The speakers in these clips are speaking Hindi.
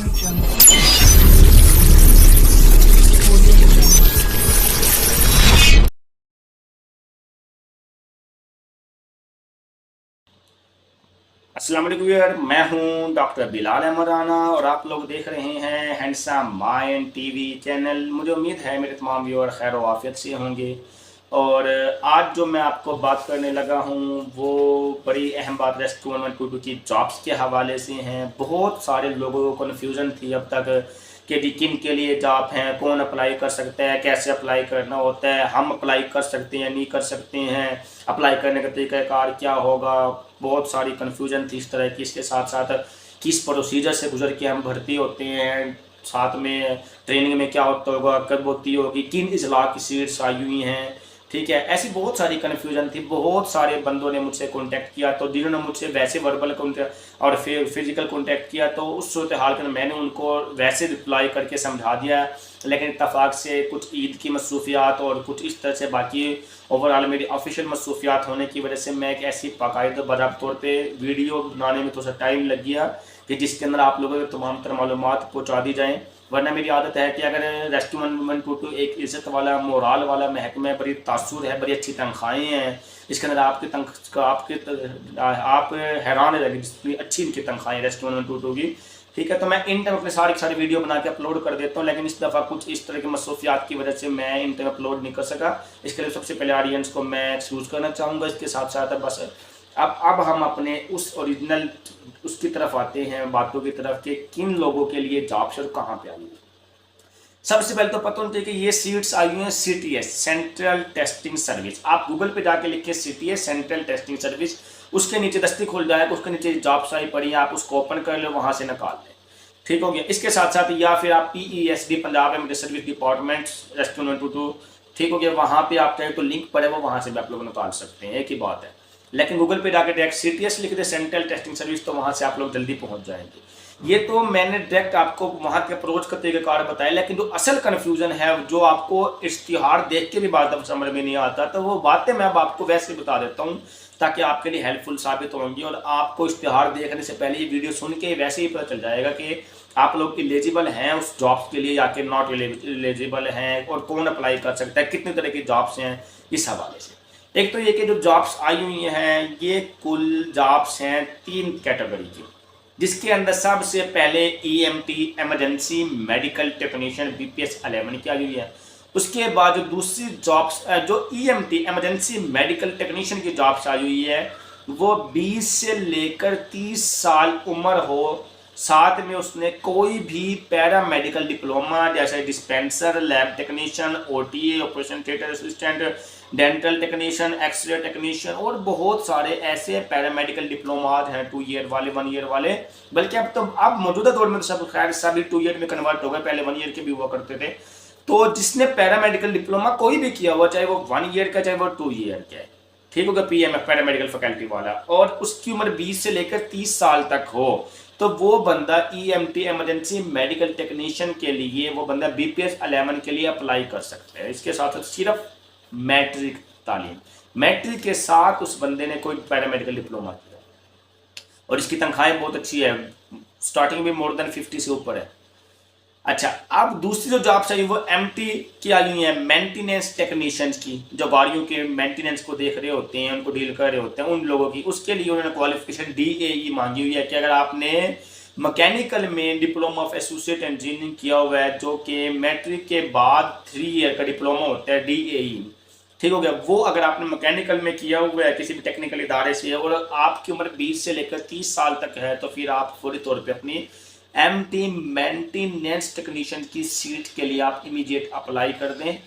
अस्सलाम वालेकुम व्यूअर, मैं हूं डॉक्टर बिलाल अहमद राना और आप लोग देख रहे हैं हैंडसम माइंड टीवी चैनल। मुझे उम्मीद है मेरे तमाम व्यूअर खैर व आफियत से होंगे। और आज जो मैं आपको बात करने लगा हूं वो बड़ी अहम बात रेस्टोरेंट 122 की जॉब्स के हवाले से हैं। बहुत सारे लोगों को कन्फ्यूज़न थी अब तक कि जी किन के लिए जॉब हैं, कौन अप्लाई कर सकता है, कैसे अप्लाई करना होता है, हम अप्लाई कर सकते हैं नहीं कर सकते हैं, अप्लाई करने का तरीक़ाकार क्या होगा। बहुत सारी कन्फ्यूजन थी इस तरह की। इसके साथ साथ किस प्रोसीजर से गुजर के हम भर्ती होते हैं, साथ में ट्रेनिंग में क्या होता होगा, कब होती होगी, किन इजला की सीट्स आई हुई हैं, ठीक है। ऐसी बहुत सारी कन्फ्यूजन थी। बहुत सारे बंदों ने मुझसे कांटेक्ट किया, तो जिन्होंने मुझसे वैसे वर्बल कांटेक्ट और फिजिकल कांटेक्ट किया तो उस सूरत हाल के मैंने उनको वैसे रिप्लाई करके समझा दिया। लेकिन इत्तफाक से कुछ ईद की मसरूफियात और कुछ इस तरह से बाकी ओवरऑल मेरी ऑफिशियल मसरूफियात होने की वजह से मैं एक ऐसी बाकायदा बराबर तौर पर वीडियो बनाने में थोड़ा सा टाइम लग गया कि जिसके अंदर आप लोगों को तमाम तरह मालूमात पहुँचा दी जाएँ। वरना मेरी आदत है कि अगर रेस्टोरेंट 122 एक इज़्ज़त वाला मोराल वाला महकमा है, बड़ी तासुर है, बड़ी अच्छी तनख्वाहें हैं, इसके अंदर आप हैरान रह जाएंगे जितनी अच्छी इनकी तनख्वाहें रेस्टोरेंट 122 की, ठीक है। तो मैं इन टाइम अपने सारी वीडियो बना के अपलोड कर देता हूँ, लेकिन इस दफ़ा कुछ इस तरह की मसरूफियात की वजह से मैं इन टाइम अपलोड नहीं कर सका। इसके लिए सबसे पहले ऑडियंस को मैं एक्सक्यूज़ करना चाहूँगा। इसके साथ साथ बस अब हम अपने उस ओरिजिनल उसकी तरफ आते हैं, बातों की तरफ कि किन लोगों के लिए जॉब्स और कहाँ पे आई है। सबसे पहले तो पता होना चाहिए कि ये सीट्स आई हुई हैं CTS, सेंट्रल टेस्टिंग सर्विस। आप गूगल पे जाके लिखिए CTS सेंट्रल टेस्टिंग सर्विस, उसके नीचे दस्ती खुल जाएगा, उसके नीचे जॉब्स आई पड़ी, आप उसको ओपन कर लो, वहाँ से निकाल लें, ठीक हो गया। इसके साथ साथ या फिर आप PESD Punjab MD service department restaurant 122, ठीक हो गया, वहाँ पे आप चाहे तो लिंक पड़े वो वहाँ से भी आप लोग निकाल सकते हैं, एक ही बात है। लेकिन गूगल पे जाके डायरेक्ट CTS लिख दे सेंट्रल टेस्टिंग सर्विस, तो वहाँ से आप लोग जल्दी पहुँच जाएंगे। ये तो मैंने डायरेक्ट आपको वहाँ के अप्रोच का तरीक़ाकार बताया, लेकिन जो असल कन्फ्यूज़न है जो आपको इश्तिहार देख के भी बात समझ में नहीं आता, तो वो बातें मैं अब आपको वैसे बता देता हूँ ताकि आपके लिए हेल्पफुल साबित होंगी। और आपको इश्तिहार देखने से पहले ये वीडियो सुन के वैसे ही पता चल जाएगा कि आप लोग एलिजिबल हैं उस जॉब्स के लिए या कि नॉट एलिजिबल हैं, और कौन अप्लाई कर सकता है, कितने तरह की जॉब्स हैं इस हवाले से। एक तो ये कि जो जॉब्स आई हुई हैं ये कुल जॉब्स हैं 3 कैटेगरी की, जिसके अंदर सबसे पहले EMT emergency medical technician BPS 11 की आई हुई है। उसके बाद जो दूसरी जॉब्स जो EMT एमरजेंसी मेडिकल टेक्नीशियन की जॉब्स आई हुई है वो 20 से लेकर 30 साल उम्र हो, साथ में उसने कोई भी पैरा मेडिकल डिप्लोमा जैसे dispenser, lab technician, OTA operation theatre assistant, dental technician, X ray technician और बहुत सारे ऐसे पैरामेडिकल डिप्लोमाज हैं 2 ईयर वाले, 1 ईयर वाले। बल्कि अब मौजूदा दौर में तो सब खैर सभी 2 ईयर में कन्वर्ट हो गए, पहले 1 ईयर के भी हुआ करते थे। तो जिसने पैरामेडिकल डिप्लोमा कोई भी किया हुआ, चाहे वो 1 ईयर का चाहे वो 2 ईयर का है, ठीक होगा, PMF पैरामेडिकल फैकल्टी वाला, और उसकी उम्र 20 से लेकर 30 साल तक हो, तो वो बंदा EMT एमरजेंसी मेडिकल टेक्नीशियन के लिए वो बंदा BPS 11 के लिए अप्लाई कर सकता है। इसके साथ सिर्फ मैट्रिक तालीम, मैट्रिक के साथ उस बंदे ने कोई पैरामेडिकल डिप्लोमा किया, और इसकी तनख्वाहें बहुत अच्छी है, स्टार्टिंग भी मोर देन 50 से ऊपर है। अच्छा, अब दूसरी जो जॉब्स आई वो MT की आई हुई है, मेंटेनेंस टेक्नीशियंस की, जो गाड़ियों के मेंटेनेंस को देख रहे होते हैं, उनको डील कर रहे होते हैं, उन लोगों की। उसके लिए उन्होंने क्वालिफिकेशन DAE मांगी हुई है कि अगर आपने मैकेनिकल में डिप्लोमा ऑफ एसोसिएट इंजीनियरिंग किया हुआ है, जो कि मैट्रिक के बाद 3 ईयर का डिप्लोमा होता है DAE, ठीक हो गया, वो अगर आपने मैकेनिकल में किया हुआ है किसी भी टेक्निकल इदारे से और आपकी उम्र 20 से लेकर 30 साल तक है, तो फिर आप फौरी तौर पे अपनी MT मेंटेनेंस टेक्नीशियन की सीट के लिए आप इमीडिएट अप्लाई कर दें।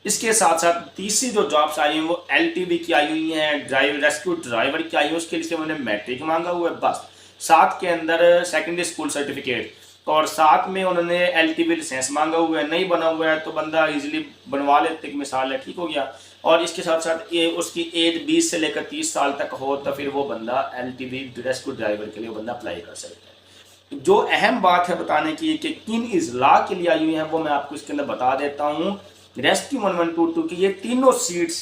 इसके साथ साथ तीसरी जो जॉब्स आई हैं वो LTV की आई हुई हैं, रेस्क्यू ड्राइवर की आई हुई है, उसके लिए उन्होंने मैट्रिक मांगा हुआ है बस, साथ के अंदर सेकेंडरी स्कूल सर्टिफिकेट, और साथ में उन्होंने LTV लाइसेंस मांगा हुआ है। नहीं बना हुआ है तो बंदा इजीली बनवा लेते, एक मिसाल है, ठीक हो गया। और इसके साथ साथ ये उसकी एज 20 से लेकर 30 साल तक हो, तो फिर वो बंदा LTV रेस्क्यू ड्राइवर के लिए बंदा अप्लाई कर सकता है। जो अहम बात है बताने की कि किन इजला के लिए आई हुई है वो मैं आपको इसके अंदर बता देता हूँ। रेस्क्यू 1122 की ये तीनों सीट्स,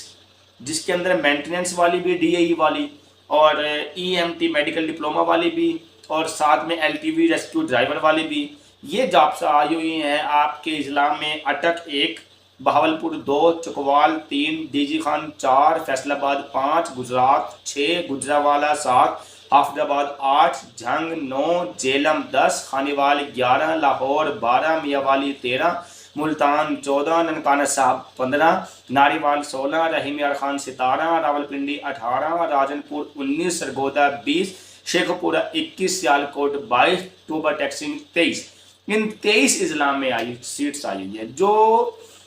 जिसके अंदर मेंटेनेंस वाली भी, DAE वाली, और EMT मेडिकल डिप्लोमा वाली भी, और साथ में LTV रेस्क्यू ड्राइवर वाली भी, ये जॉब्स आई हुई हैं आपके इस्लाम में अटक 1, बहावलपुर 2, चकवाल 3, डीजी खान 4, फैसलाबाद 5, गुजरात 6, गुजरावाला 7, हाफिजाबाद 8, झंग 9, जेलम 10, खानीवाल 11, लाहौर 12, मियावाली 13, मुल्तान 14, ननकाना साहब 15, नारीवाल 16, रहीम यार खान 17, रावलपिंडी 18, राजनपुर 19, सरगोदा 20, शेखपुरा 21, सियालकोट 22, टूबा टैक्सिंग 23। इन 23 इस्लाम में आई सीट्स आई हुई है। जो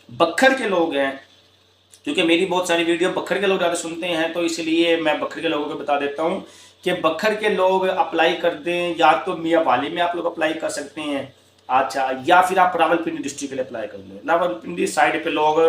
बखर के लोग हैं, क्योंकि मेरी बहुत सारी वीडियो बखर के लोग ज़्यादा सुनते हैं, तो इसलिए मैं बखर के लोगों को बता देता हूँ कि बखर के लोग अप्लाई कर दें, या तो मियाँ वाली में आप लोग अप्लाई कर सकते हैं, अच्छा, या फिर आप रावलपिंडी डिस्ट्रिक्ट के लिए अप्लाई कर लें। रावलपिंडी साइड पे लोग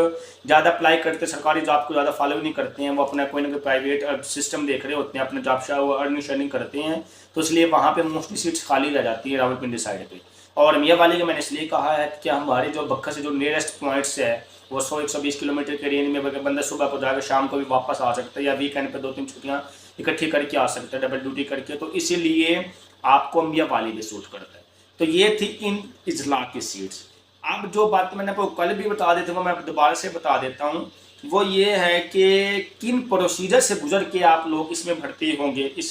ज़्यादा अप्लाई करते हैं, सरकारी जॉब को ज़्यादा फॉलो नहीं करते हैं, वो अपना कोई ना कोई प्राइवेट सिस्टम देख रहे होते हैं, अपने जॉब शाह वो अर्निंग शर्निंग करते हैं, तो इसलिए वहाँ पे मोस्टली सीट्स खाली रह जाती है रावलपिंडी साइड पे। और मियाँ वाली का मैंने इसलिए कहा है कि हमारे जो बखर से जो नियरेस्ट पॉइंट्स है वो 100-120 किलोमीटर के रेंज में बंदा सुबह को जाकर शाम को भी वापस आ सकता है, या वीकेंड पे 2-3 छुट्टियाँ इकट्ठी करके आ सकता है, डबल ड्यूटी करके, तो इसीलिए आपको मियाँ वाली भी सूट करता है। तो ये थी इन इजला की सीट्स। अब जो बात मैंने आपको कल भी बता दी थी वो मैं दोबारा से बता देता हूँ, वो ये है कि किन प्रोसीजर से गुजर के आप लोग इसमें भर्ती होंगे, इस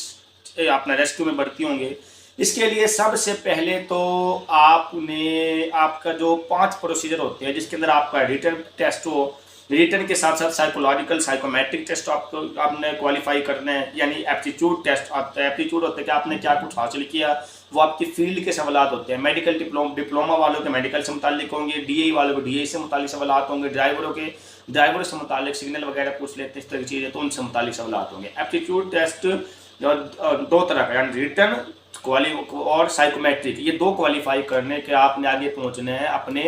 अपना रेस्क्यू में भर्ती होंगे। इसके लिए सबसे पहले तो आपने आपका जो 5 प्रोसीजर होते हैं, जिसके अंदर आपका रिटन टेस्ट हो, रिटन के साथ साथ साइकोलॉजिकल साइकोमेट्रिक टेस्ट आपको आपने क्वालिफाई करना है, यानी एप्टीट्यूड टेस्ट आता है। एप्टीट्यूड होता है कि आपने क्या कुछ हासिल किया, वो आपकी फील्ड के सवाल होते हैं। मेडिकल डिप्लोमा वालों के मेडिकल से मुतालिक होंगे, डीए वालों को डीए से मुतालिक सवाल होंगे, ड्राइवरों से मुतालिक सिग्नल वगैरह पूछ लेते हैं, इस तरह की चीज़ें, तो उनसे मुतालिक सवाल होंगे। एप्टीट्यूड टेस्ट 2 तरह का, यानी रिटन और साइकोमेट्रिक, ये 2 क्वालिफाई करने के आपने आगे पहुंचना है अपने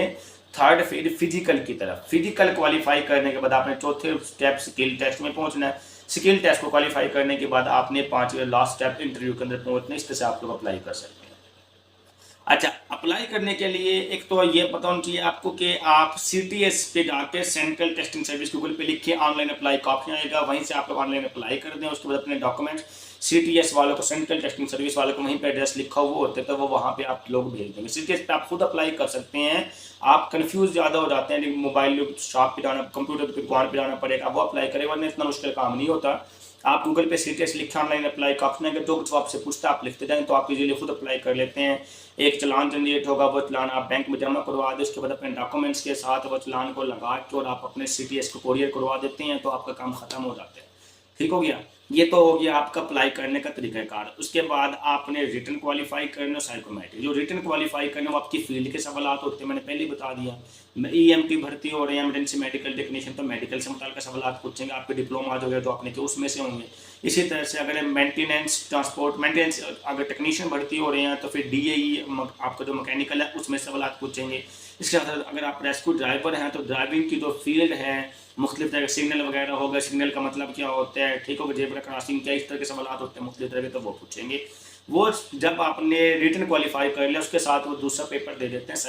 थर्ड फिजिकल की तरफ। फिजिकल क्वालिफाई करने के बाद आपने चौथे स्टेप स्किल टेस्ट में पहुंचना है। स्किल टेस्ट को क्वालिफाई करने के बाद आपने 5वें लास्ट स्टेप इंटरव्यू के अंदर पहुंचना है। इस तरह से आप लोग अप्लाई कर सकते हैं। अच्छा, अप्लाई करने के लिए एक तो ये पता होना चाहिए आपको कि आप CTS पे जाके सेंट्रल टेस्टिंग सर्विस गूगल पे लिखिए, ऑनलाइन अप्लाई का ऑप्शन आएगा, वहीं से आप लोग ऑनलाइन अप्लाई कर दें। उसके बाद अपने डॉक्यूमेंट्स CTS वालों को, सेंट्रल टेस्टिंग सर्विस वालों को वहीं पे एड्रेस लिखा हुआ होता है, तो वो वहाँ पे आप लोग भेज देंगे। CTS पे आप खुद अप्लाई कर सकते हैं। आप कंफ्यूज ज़्यादा हो जाते हैं, लेकिन मोबाइल शॉप पे जाना, कंप्यूटर की दुकान पे जाना पड़ेगा, वो अप्लाई करें, वरना इतना मुश्किल काम नहीं होता। आप गूगल पे CTS लिखे, ऑनलाइन अप्लाई का ऑप्शन है, जो कुछ आपसे पूछता है आप लिखते जाएँ, तो आप इजीली खुद अप्लाई कर लेते हैं। एक चलान जनरेट होगा, वो चलान आप बैंक में जमा करवा दें, उसके बाद अपने डॉक्यूमेंट्स के साथ वो चलान को लगा के और आप अपने CTS को कोरियर करवा देते हैं, तो आपका काम खत्म हो जाता है। ठीक हो गया, ये तो हो गया आपका अप्लाई करने का तरीक़ाकार। उसके बाद आपने रिटन क्वालिफाई करना, साइकोमेट्रिक। जो रिटन क्वालिफाई करना वो आपकी फील्ड के सवाल होते हैं, मैंने पहले ही बता दिया। EMT भर्ती हो रहे हैं, एमरजेंसी मेडिकल टेक्नीशियन, तो मेडिकल से मुताल्लिक़ सवाल पूछेंगे। आपके डिप्लोमा जो है तो आपने उसमें से होंगे। इसी तरह से अगर मेंटेनेंस ट्रांसपोर्ट मेंटेनेंस अगर टेक्नीशियन भर्ती हो रहे हैं तो फिर DAE आपका जो मैकेनिकल है उसमें सवाल पूछेंगे। इसके साथ अगर आप रेस्क्यू ड्राइवर हैं तो ड्राइविंग की जो फील्ड है, मुख्तलिफ तरह के सिग्नल वगैरह होगा, सिग्नल का मतलब क्या होता है, ठीक होगा, जेब्रा क्रॉसिंग क्या, इस तरह के सवाल होते हैं मुख्तलिफ तरह के, तो वो पूछेंगे। वो जब आपने रिटन क्वालिफाई कर लिया उसके साथ वो दूसरा पेपर दे देते हैं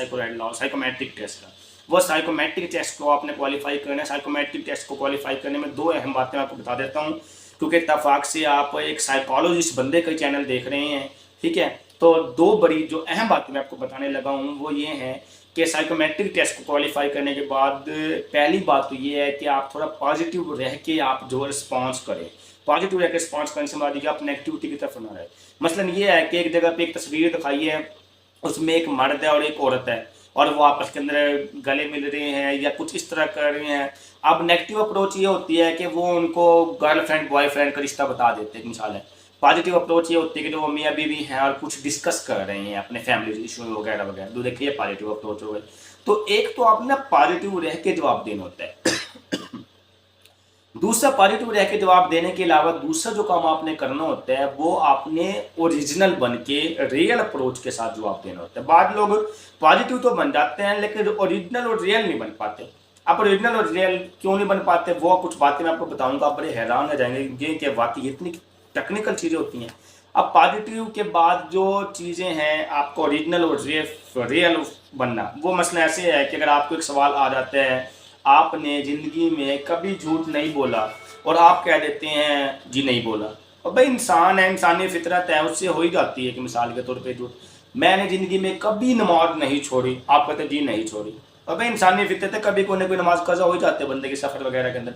साइकोमेट्रिक टेस्ट का। वो साइकोमेट्रिक टेस्ट को आपने क्वालिफाई करना है। साइकोमेट्रिक टेस्ट को क्वालिफाई करने में 2 अहम बातें आपको बता देता हूँ, क्योंकि इत्तफाक से आप एक साइकोलॉजिस्ट बंदे का चैनल देख रहे हैं, ठीक है। तो 2 बड़ी जो अहम बातें मैं आपको बताने लगा हूँ वो ये है कि साइकोमेट्रिक टेस्ट को क्वालिफाई करने के बाद पहली बात तो ये है कि आप थोड़ा पॉजिटिव रह के आप जो रिस्पॉन्स करें। पॉजिटिव रह के रिस्पॉन्स करने से बाद आप नेगेटिविटी की तरफ ना रहे। मसलन ये है कि एक जगह पे एक तस्वीर दिखाई है, उसमें एक मर्द है और एक औरत है और वो आपस के अंदर गले मिल रहे हैं या कुछ इस तरह कर रहे हैं। अब नेगेटिव अप्रोच ये होती है कि वो उनको गर्लफ्रेंड बॉयफ्रेंड का रिश्ता बता देते हैं, मिसाल है। पॉजिटिव अप्रोच ये होती है कि जो मियाँ बीवी हैं और कुछ डिस्कस कर रहे हैं अपने फैमिली इशू वगैरह वगैरह, तो देखिए पॉजिटिव अप्रोच हो गई। तो एक तो आपने पॉजिटिव रह के जवाब देना होता है। दूसरा, पॉजिटिव रह के जवाब देने के अलावा दूसरा जो काम आपने करना होता है वो आपने ओरिजिनल बन के रियल अप्रोच के साथ जवाब देना होता है। बाद लोग पॉजिटिव तो बन जाते हैं लेकिन ओरिजिनल और रियल नहीं बन पाते। आप ओरिजिनल और रियल क्यों नहीं बन पाते, वो कुछ बातें मैं आपको बताऊंगा, आप बड़े हैरान हो जाएंगे कि वाकई इतनी टेक्निकल चीज़ें होती हैं। अब पॉजिटिव के बाद जो चीज़ें हैं आपको ओरिजिनल और रियल बनना, वो मसला ऐसे है कि अगर आपको एक सवाल आ जाता है, आपने ज़िंदगी में कभी झूठ नहीं बोला और आप कह देते हैं जी नहीं बोला, और भाई इंसान है, इंसानी फितरत है, उससे हो ही जाती है कि मिसाल के तौर पे झूठ। मैंने ज़िंदगी में कभी नमाज नहीं छोड़ी। आप कहते जी नहीं छोड़ी। अबे इंसानी फितरत है, कभी कोई ना कोई नमाज कज़ा हो जाते हैं बंदे के सफ़र वगैरह के अंदर।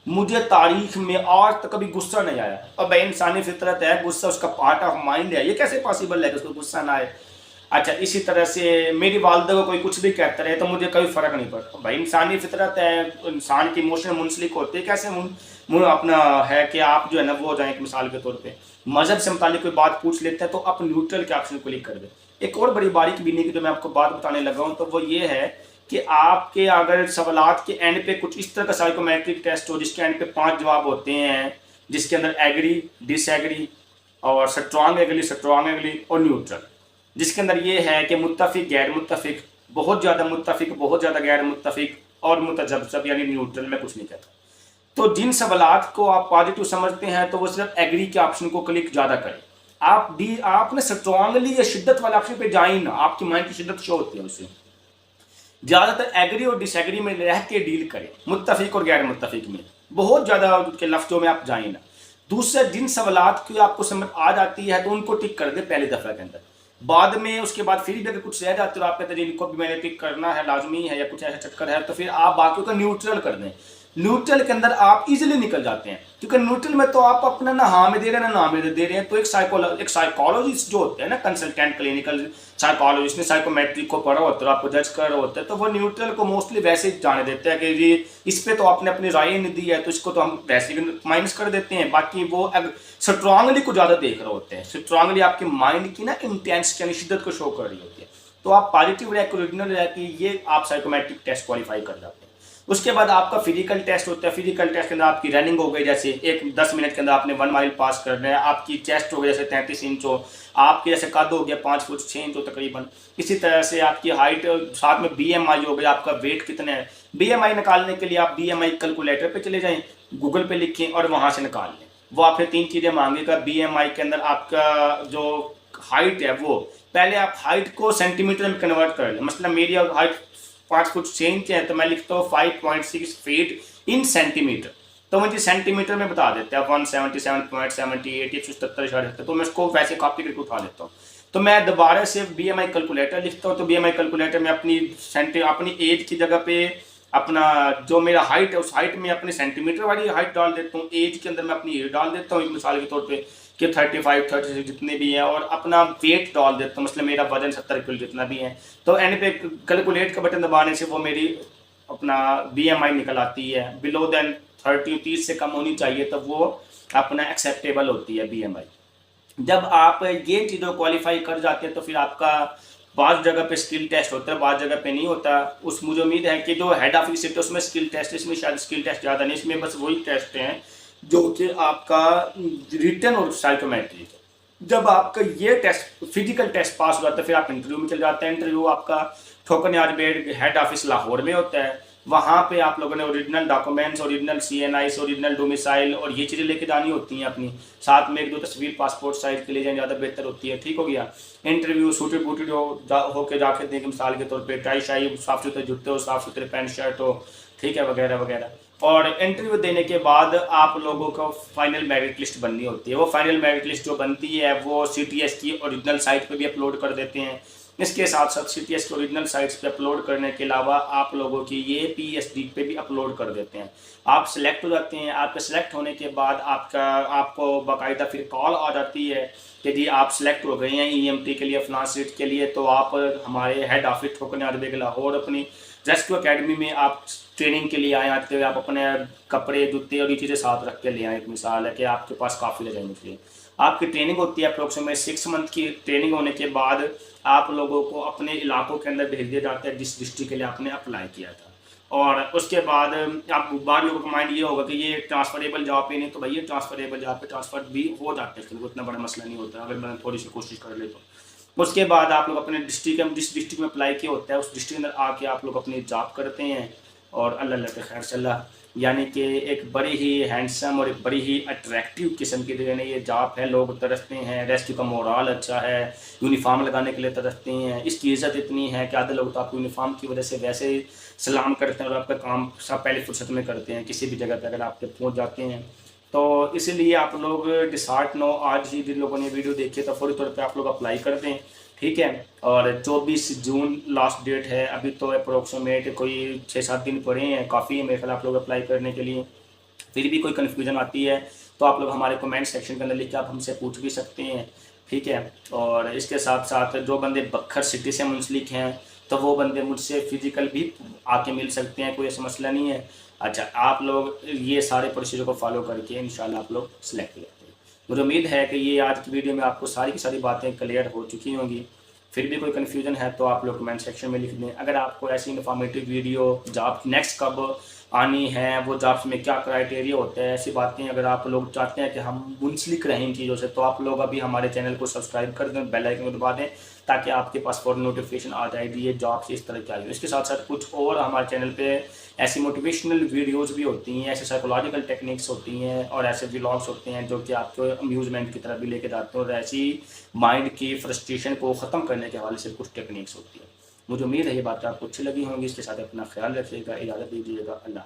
मुझे तारीख में आज तक कभी गुस्सा नहीं आया। अब इंसानी फितरत है, गुस्सा उसका पार्ट ऑफ माइंड है, ये कैसे पॉसिबल है कि उसको गुस्सा ना आए। अच्छा, इसी तरह से मेरी वालदा को कोई कुछ भी कहता रहे तो मुझे कोई फ़र्क नहीं पड़ता भाई। इंसानी फितरत है, इंसान की इमोशन मुंसलिक होते हैं। कैसे अपना है कि आप जो है ना वो हो जाए, एक मिसाल के तौर पे मज़हब से मुतालिक कोई बात पूछ लेते हैं तो आप न्यूट्रल के ऑप्शन को क्लिक कर दे। एक और बड़ी बारीक बीनी की जो मैं आपको बात बताने लगा हूँ तो वो ये है कि आपके अगर सवालात के एंड पे कुछ इस तरह का साइकोमेट्रिक टेस्ट हो जिसके एंड पे 5 जवाब होते हैं, जिसके अंदर एग्री, डिसएग्री और स्ट्रांग एग्री और न्यूट्रल, जिसके अंदर ये है कि मुत्तफिक, गैर मुत्तफिक, बहुत ज़्यादा मुत्तफिक, बहुत ज़्यादा गैर मुत्तफिक और मुतजब्जब यानी न्यूट्रल, मैं कुछ नहीं कहता। तो जिन सवालात को आप पॉजिटिव समझते हैं तो वो सिर्फ एग्री के ऑप्शन को क्लिक ज़्यादा करें। आप ना स्ट्रांगली या शिद्दत वाले ऑप्शन पे जाए ना, आपकी माइंड की शिद्दत शो होती है उससे। ज़्यादातर एग्री और डिसएग्री में रह के डील करें, मुत्तफिक और गैर मुत्तफिक में बहुत ज़्यादा के लफ्ज़ों में आप जाए ना। दूसरा, जिन सवालात की आपको समझ आ जाती है तो उनको टिक कर दे पहले दफ़ा के अंदर। बाद में उसके बाद फिर भी अगर कुछ रह जाते हो आप कहते हैं इनको भी मैंने टिक करना है, लाजमी है या कुछ ऐसा चक्कर है, तो फिर आप बाकियों का न्यूट्रल कर दें। न्यूट्रल के अंदर आप इजीली निकल जाते हैं, क्योंकि न्यूट्रल में तो आप अपना ना हाँ में दे रहे हैं ना में दे रहे हैं। तो एक साइकोलॉजिस्ट जो होते हैं ना, कंसल्टेंट क्लिनिकल साइकोलॉजिस्ट ने साइकोमेट्रिक को पढ़ा होता है, आपको जज कर रहे होते हैं, तो वो न्यूट्रल को मोस्टली वैसे ही जाने देते हैं कि ये इस पे तो आपने अपनी राय नहीं दी है तो इसको तो हम वैसे ही माइनस कर देते हैं। बाकी वो स्ट्रांगली को ज़्यादा देख रहे होते हैं, स्ट्रांगली आपके माइंड की ना इंटेंस यानी शिद्दत को शो कर रही होती है। तो आप पॉजिटिव रह ओरिजिनल रह कि ये आप साइकोमेट्रिक टेस्ट क्वालिफाई कर जाते हैं। उसके बाद आपका फिजिकल टेस्ट होता है। फिजिकल टेस्ट के अंदर आपकी रनिंग हो गई, जैसे 10 मिनट के अंदर आपने 1 माइल पास करना है। आपकी चेस्ट हो गई जैसे 33 इंच हो, आपके जैसे कद हो गया 5 फुट 6 इंच हो तकरीबन। इसी तरह से आपकी हाइट, साथ में BMI हो गया, आपका वेट कितना है। BMI निकालने के लिए आप BMI कैलकुलेटर पे चले जाएं, गूगल पे लिखें और वहाँ से निकाल लें। वो आपसे 3 चीज़ें मांगेगा। BMI के अंदर आपका जो हाइट है वो, पहले आप हाइट को सेंटीमीटर में कन्वर्ट कर लें। मतलब मेरी हाइट 5 फुट 6 इंच है तो मैं लिखता हूँ 5.6 फीट इन सेंटीमीटर, तो मुझे सेंटीमीटर में बता देते हैं 177.78, 177, तो मैं उसको वैसे कॉपी करके उठा लेता हूँ। तो मैं दोबारा से BMI कैलकुलेटर लिखता हूँ, तो BMI कैलकुलेटर में अपनी एज की जगह पे अपना जो मेरा हाइट है उस हाइट में अपने सेंटीमीटर वाली हाइट डाल देता हूँ। एज के अंदर मैं अपनी एज डाल देता हूँ, एक मिसाल के तौर पे कि 35 36 जितने भी हैं, और अपना वेट डाल देता हूँ, मतलब मेरा वजन 70 किलो जितना भी है। तो एंड पे कैलकुलेट का बटन दबाने से वो मेरी अपना BMI निकल आती है। बिलो देन 30 से कम होनी चाहिए, तब वो अपना एक्सेप्टेबल होती है BMI। जब आप ये चीज़ों क्वालिफाई कर जाते हैं तो फिर आपका बाद जगह पे स्किल टेस्ट होता है, बाद जगह पे नहीं होता। उस मुझे उम्मीद है कि जो हेड ऑफिस है उसमें स्किल टेस्ट, इसमें शायद स्किल टेस्ट ज़्यादा नहीं, इसमें बस वही टेस्ट हैं जो कि आपका रिटन और साइकोमेट्रिक। जब आपका ये टेस्ट फिजिकल टेस्ट पास हो जाता है फिर आप इंटरव्यू में चले जाते हैं। इंटरव्यू आपका ठोकरयाज बेड हेड ऑफिस लाहौर में होता है। वहाँ पे आप लोगों ने original documents, original CNI, original domicile और ये चीज़ें लेके जानी होती हैं अपनी, साथ में 1-2 तस्वीर पासपोर्ट साइज के लिए जाए, ज़्यादा बेहतर होती है। ठीक हो गया। इंटरव्यू सूटेड बूटेड हो के जाके देखें, मिसाल के तौर पे टाई शाई, साफ़ सुथरे जूते हो, साफ़ सुथरे पैंट शर्ट हो, ठीक है, वगैरह वगैरह। और इंटरव्यू देने के बाद आप लोगों को फाइनल मेरिट लिस्ट बननी होती है। वो फाइनल मेरिट लिस्ट जो बनती है वो CTS की ओरिजिनल साइट पे भी अपलोड कर देते हैं। इसके साथ साथ CTS के ओरिजिनल साइट्स पे अपलोड करने के अलावा आप लोगों की ये PSD पे भी अपलोड कर देते हैं। आप सिलेक्ट हो जाते हैं। आपके सिलेक्ट होने के बाद आपको बाकायदा फिर कॉल आ जाती है कि जी आप सिलेक्ट हो गए हैं EMT के लिए, फलां सीट के लिए, तो आप हमारे हेड ऑफिस ठोकरयाज बेग लाहौर अपनी रेस्क्यू अकेडमी में आप ट्रेनिंग के लिए आते हुए आप अपने कपड़े, जूते और ये चीज़ें साथ रख के ले आए। एक मिसाल है कि आपके पास काफ़ी ले जाएंगे चाहिए। आपकी ट्रेनिंग होती है अप्रोक्सीमेट 6 मंथ की। ट्रेनिंग होने के बाद आप लोगों को अपने इलाकों के अंदर भेज दिया जाता है जिस डिस्ट्रिक्ट के लिए आपने अप्लाई किया था। और उसके बाद आप बाद लोगों का माइंड ये होगा कि ये ट्रांसफरेबल जॉब पे नहीं, तो भैया ट्रांसफरेबल जॉब पे ट्रांसफ़र भी हो जाता है, इसलिए उतना बड़ा मसला नहीं होता अगर मैं थोड़ी सी कोशिश कर ले तो। उसके बाद आप लोग अपने जिस डिस्ट्रिक्ट में अप्लाई किया होता है उस डिस्ट्रिक्ट के अंदर आके आप लोग अपनी जॉब करते हैं। और अल्लाह के खैर चला, यानी कि एक बड़ी ही हैंडसम और एक बड़ी ही अट्रैक्टिव किस्म की ये जॉब है। लोग तरसते हैं, रेस्क्यू का मोरल अच्छा है, यूनिफॉर्म लगाने के लिए तरसते हैं। इसकी इज़्ज़त इतनी है कि आधे लोग तो आपको यूनिफॉर्म की वजह से वैसे ही सलाम करते हैं और आपका काम सब पहले फुर्सत में करते हैं किसी भी जगह पर अगर आप पहुँच जाते हैं। तो इसीलिए आप लोग डिसार्ट नो आज ही जिन लोगों ने वीडियो देखी तो फौरी तौर पे आप लोग अप्लाई कर दें, ठीक है। और 24 जून लास्ट डेट है, अभी तो अप्रोक्सीमेट कोई 6-7 दिन पड़े हैं, काफ़ी है मेरे ख्याल आप लोग अप्लाई करने के लिए। फिर भी कोई कन्फ्यूजन आती है तो आप लोग हमारे कमेंट सेक्शन के अंदर लिख के आप हमसे पूछ भी सकते हैं, ठीक है। और इसके साथ साथ जो बंदे बखर सिटी से मुंसलिक हैं तो वो बंदे मुझसे फिजिकल भी आके मिल सकते हैं, कोई ऐसा मसला नहीं है। अच्छा, आप लोग ये सारे प्रोसीजर को फॉलो करके इंशाल्लाह आप लोग सिलेक्ट करते हैं। मुझे उम्मीद है कि ये आज की वीडियो में आपको सारी की सारी बातें क्लियर हो चुकी होंगी। फिर भी कोई कन्फ्यूजन है तो आप लोग कमेंट सेक्शन में लिख दें। अगर आपको ऐसी इन्फॉर्मेटिव वीडियो जॉब नेक्स्ट कब आनी है, वो जॉब्स में क्या क्राइटेरिया होता है, ऐसी बातें अगर आप लोग चाहते हैं कि हम मुंसलिक रहें इन चीज़ों से, तो आप लोग अभी हमारे चैनल को सब्सक्राइब कर दें, बेल आइकन को दबा दें, ताकि आपके पास फौरन नोटिफिकेशन आ जाएगी ये जॉब्स इस तरह की आई हो। इसके साथ साथ कुछ और हमारे चैनल पे ऐसी मोटिवेशनल वीडियोज़ भी होती हैं, ऐसे साइकोलॉजिकल टेक्निक्स होती हैं और ऐसे व्लॉग्स होते हैं जो कि आपको अम्यूज़मेंट की तरफ भी लेके जाते हैं, और ऐसी माइंड की फ्रस्ट्रेशन को ख़त्म करने के हवाले से कुछ टेक्निक्स होती है। मुझे उम्मीद है ये बातें आपको अच्छी लगी होंगी। इसके साथ अपना ख्याल रखिएगा, इजाज़त दीजिएगा, अल्लाह।